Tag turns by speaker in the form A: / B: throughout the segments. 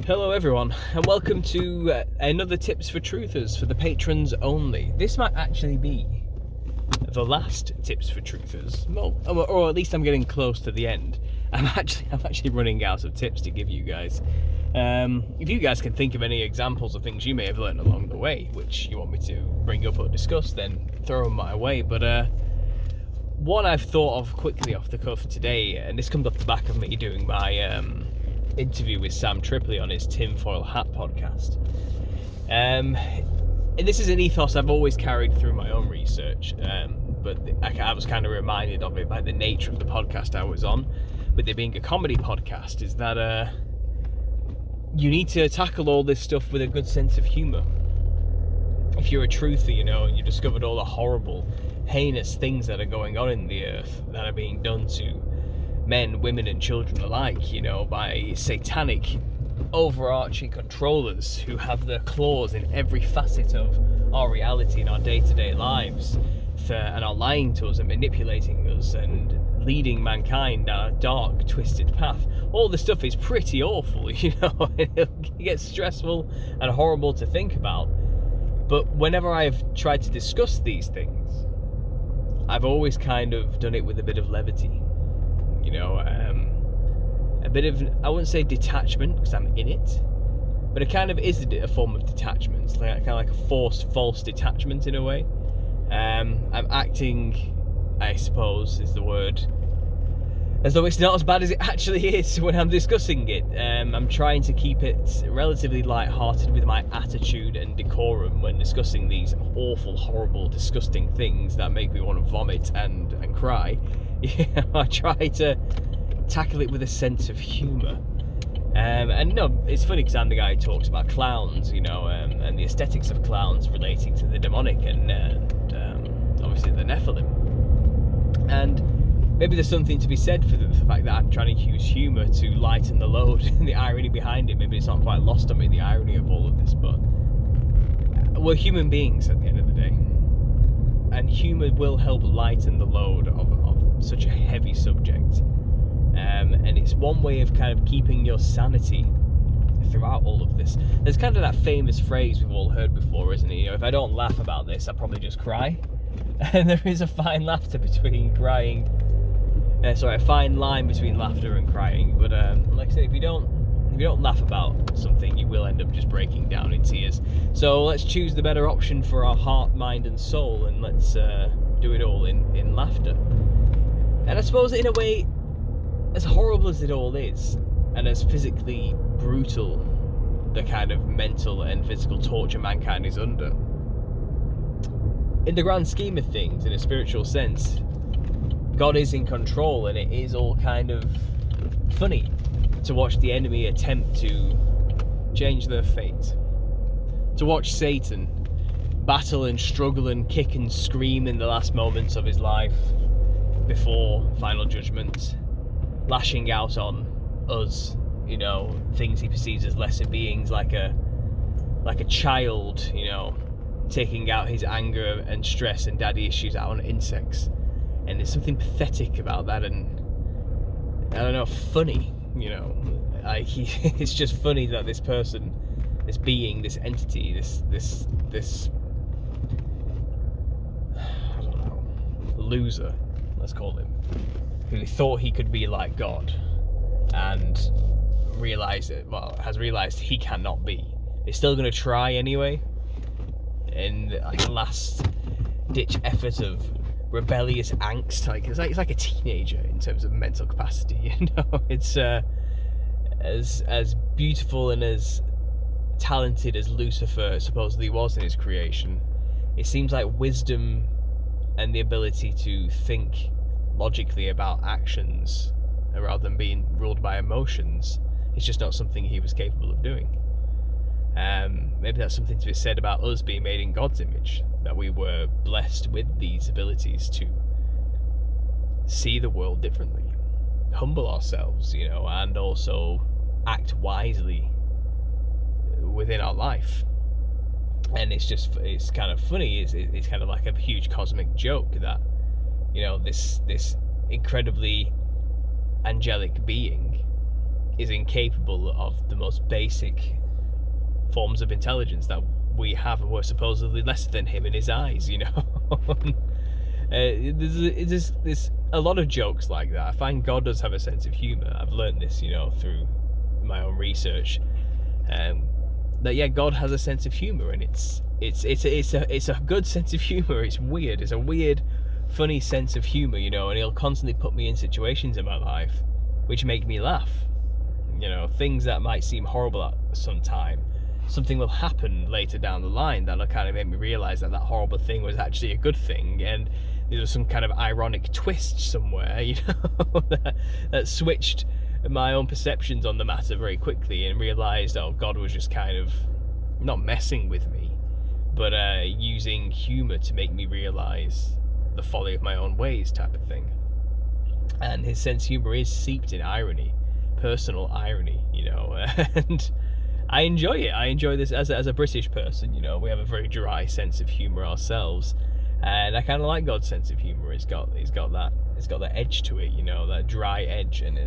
A: Hello everyone, and welcome to another Tips for Truthers for the patrons only. This might actually be the last Tips for Truthers, well, or at least I'm getting close to the end. I'm actually running out of tips to give you guys. If you guys can think of any examples of things you may have learned along the way, which you want me to bring up or discuss, then throw them my way. But one I've thought of quickly off the cuff today, and this comes off the back of me doing my interview with Sam Tripoli on his Tinfoil Hat podcast. And this is an ethos I've always carried through my own research, but I was kind of reminded of it by the nature of the podcast I was on, with it being a comedy podcast, is that you need to tackle all this stuff with a good sense of humour. If you're a truther, and you discovered all the horrible, heinous things that are going on in the earth, that are being done to men, women and children alike, by satanic, overarching controllers who have their claws in every facet of our reality and our day-to-day lives, and are lying to us and manipulating us and leading mankind down a dark, twisted path. All this stuff is pretty awful, it gets stressful and horrible to think about. But whenever I've tried to discuss these things, I've always kind of done it with a bit of levity. A bit of, I wouldn't say detachment, because I'm in it, but it kind of is a form of detachment. It's kind of like a forced, false detachment in a way. I'm acting, I suppose is the word, as though it's not as bad as it actually is when I'm discussing it. I'm trying to keep it relatively light-hearted with my attitude and decorum when discussing these awful, horrible, disgusting things that make me want to vomit and cry. I try to tackle it with a sense of humour. And it's funny because I'm the guy who talks about clowns, and the aesthetics of clowns relating to the demonic and obviously the Nephilim. And maybe there's something to be said for the fact that I'm trying to use humour to lighten the load and the irony behind it. Maybe it's not quite lost on me, the irony of all of this, but we're human beings at the end of the day. And humour will help lighten the load of such a heavy subject. And it's one way of kind of keeping your sanity throughout all of this. There's kind of that famous phrase we've all heard before, isn't it? If I don't laugh about this, I'll probably just cry. And there is a fine laughter between crying. A fine line between laughter and crying. But like I said, if you don't laugh about something, you will end up just breaking down in tears. So let's choose the better option for our heart, mind and soul, and let's do it all in laughter. And I suppose in a way, as horrible as it all is, and as physically brutal the kind of mental and physical torture mankind is under, in the grand scheme of things, in a spiritual sense, God is in control, and it is all kind of funny to watch the enemy attempt to change their fate. To watch Satan battle and struggle and kick and scream in the last moments of his life before final judgment, lashing out on us, things he perceives as lesser beings, like a child, taking out his anger and stress and daddy issues out on insects. And there's something pathetic about that, and I don't know, funny, it's just funny that this person, this being, this entity, this I don't know, loser, let's call him, who thought he could be like God and has realized he cannot be. He's still going to try anyway, in like a last ditch effort of rebellious angst. It's like a teenager in terms of mental capacity. It's as beautiful and as talented as Lucifer supposedly was in his creation. It seems like wisdom and the ability to think logically about actions rather than being ruled by emotions, it's just not something he was capable of doing. Maybe that's something to be said about us being made in God's image, that we were blessed with these abilities to see the world differently, humble ourselves, and also act wisely within our life. And it's kind of funny, it's kind of like a huge cosmic joke that this incredibly angelic being is incapable of the most basic forms of intelligence that we have, and we're supposedly less than him in his eyes, you know. There's a lot of jokes like that. I find God does have a sense of humour. I've learned this, you know, through my own research. That yeah, God has a sense of humour, and it's a good sense of humour. It's weird. It's a weird, funny sense of humour, you know, and he'll constantly put me in situations in my life which make me laugh. You know, things that might seem horrible at some time, something will happen later down the line that'll kind of make me realise that horrible thing was actually a good thing, and there's some kind of ironic twist somewhere, you know, that switched my own perceptions on the matter very quickly, and realised, oh, God was just kind of not messing with me, but using humour to make me realise the folly of my own ways, type of thing. And his sense of humour is steeped in irony, personal irony, you know, and I enjoy it. I enjoy this as a British person, you know. We have a very dry sense of humour ourselves, and I kind of like God's sense of humour. It's got that edge to it, you know, that dry edge, and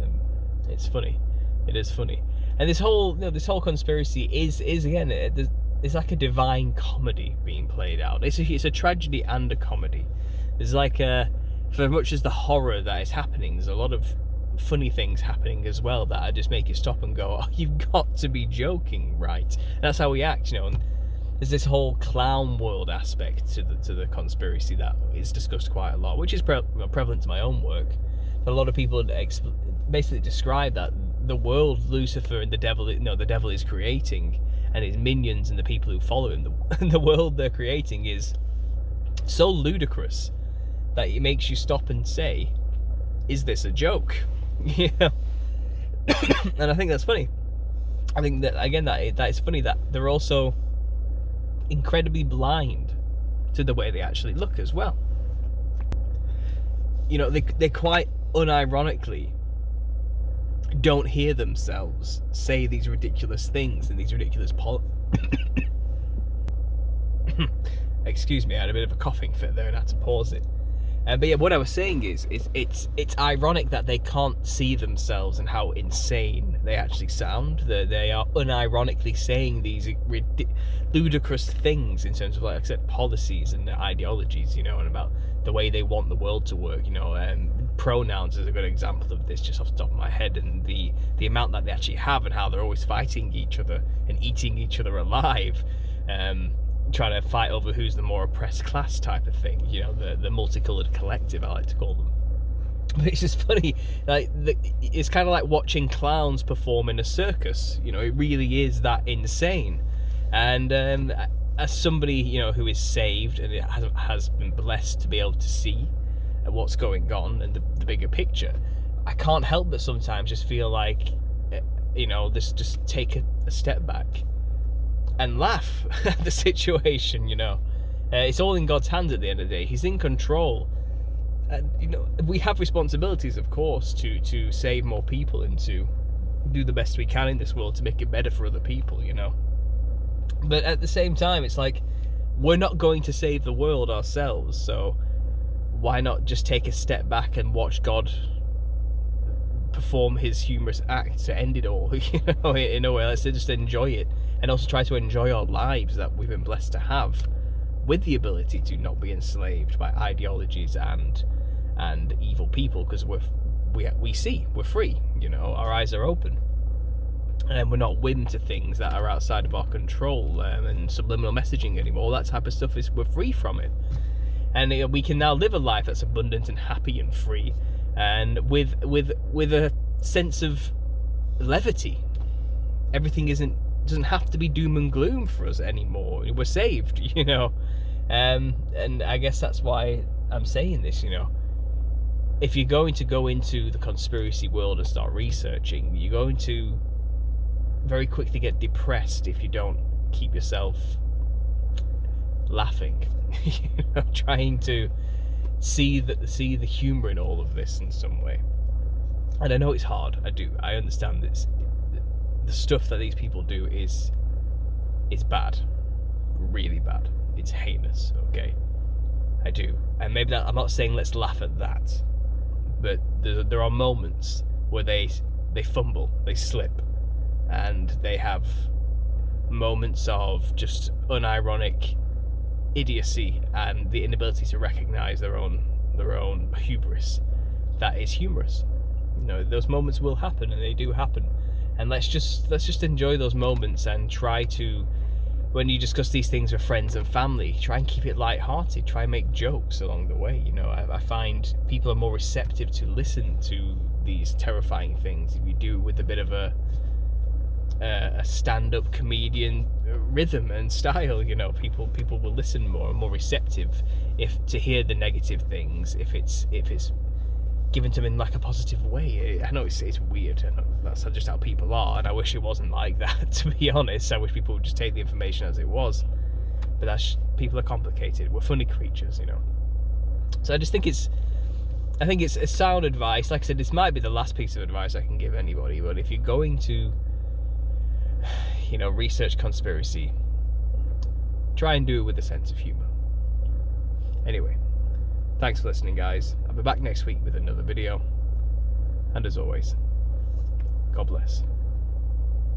A: it's funny. It is funny. And this whole conspiracy is again, it's like a divine comedy being played out. It's a tragedy and a comedy. There's like for as much as the horror that is happening, there's a lot of funny things happening as well that just make you stop and go, oh, you've got to be joking, right? And that's how we act, you know. And there's this whole clown world aspect to the conspiracy that is discussed quite a lot, which is prevalent to my own work. But a lot of people basically describe that the world Lucifer and the devil is creating, and his minions and the people who follow him, the world they're creating is so ludicrous that it makes you stop and say, is this a joke? You know. And I think that's funny. I think that again that it's funny that they're also incredibly blind to the way they actually look as well. You know, they quite unironically don't hear themselves say these ridiculous things and these ridiculous excuse me, I had a bit of a coughing fit there and I had to pause it. But yeah, what I was saying is it's ironic that they can't see themselves and how insane they actually sound. They are unironically saying these ludicrous things in terms of, like I said, policies and ideologies, you know, and about the way they want the world to work, you know. Pronouns is a good example of this, just off the top of my head, and the amount that they actually have, and how they're always fighting each other and eating each other alive. Trying to fight over who's the more oppressed class, type of thing, you know, the multicoloured collective, I like to call them. But it's just funny, like it's kind of like watching clowns perform in a circus, you know. It really is that insane. And as somebody, you know, who is saved and it has been blessed to be able to see what's going on and the bigger picture, I can't help but sometimes just feel like, you know, just take a step back and laugh at the situation, you know. It's all in God's hands at the end of the day. He's in control. And, you know, we have responsibilities, of course, to save more people and to do the best we can in this world to make it better for other people, you know. But at the same time, it's like, we're not going to save the world ourselves, so why not just take a step back and watch God perform his humorous act to end it all, you know, in a way. Let's just enjoy it, and also try to enjoy our lives that we've been blessed to have, with the ability to not be enslaved by ideologies and evil people, because we see, we're free, you know, our eyes are open, and we're not whim to things that are outside of our control, and subliminal messaging anymore. All that type of stuff we're free from it, and we can now live a life that's abundant and happy and free, and with a sense of levity. Everything doesn't have to be doom and gloom for us anymore. We're saved, you know. And I guess that's why I'm saying this, you know. If you're going to go into the conspiracy world and start researching, you're going to very quickly get depressed if you don't keep yourself laughing, you know, trying to see the humour in all of this in some way. And I know it's hard. I understand this. The stuff that these people do is bad, really bad. It's heinous. Okay, I do, and I'm not saying let's laugh at that, but there are moments where they they fumble, they slip, and they have moments of just unironic idiocy and the inability to recognize their own hubris. That is humorous. You know, those moments will happen, and they do happen, and let's just enjoy those moments and try to, when you discuss these things with friends and family, try and keep it light-hearted. Try and make jokes along the way. You know, I find people are more receptive to listen to these terrifying things if you do it with a bit of a stand-up comedian rhythm and style. You know, people will listen more receptive if to hear the negative things if it's given to them in like a positive way. I know it's weird, and that's just how people are, and I wish it wasn't like that, to be honest. I wish people would just take the information as it was, but people are complicated. We're funny creatures, you know. So I think it's a sound advice. Like I said, this might be the last piece of advice I can give anybody, but if you're going to, you know, research conspiracy, try and do it with a sense of humor. Anyway, thanks for listening, guys. I'll be back next week with another video. And as always, God bless.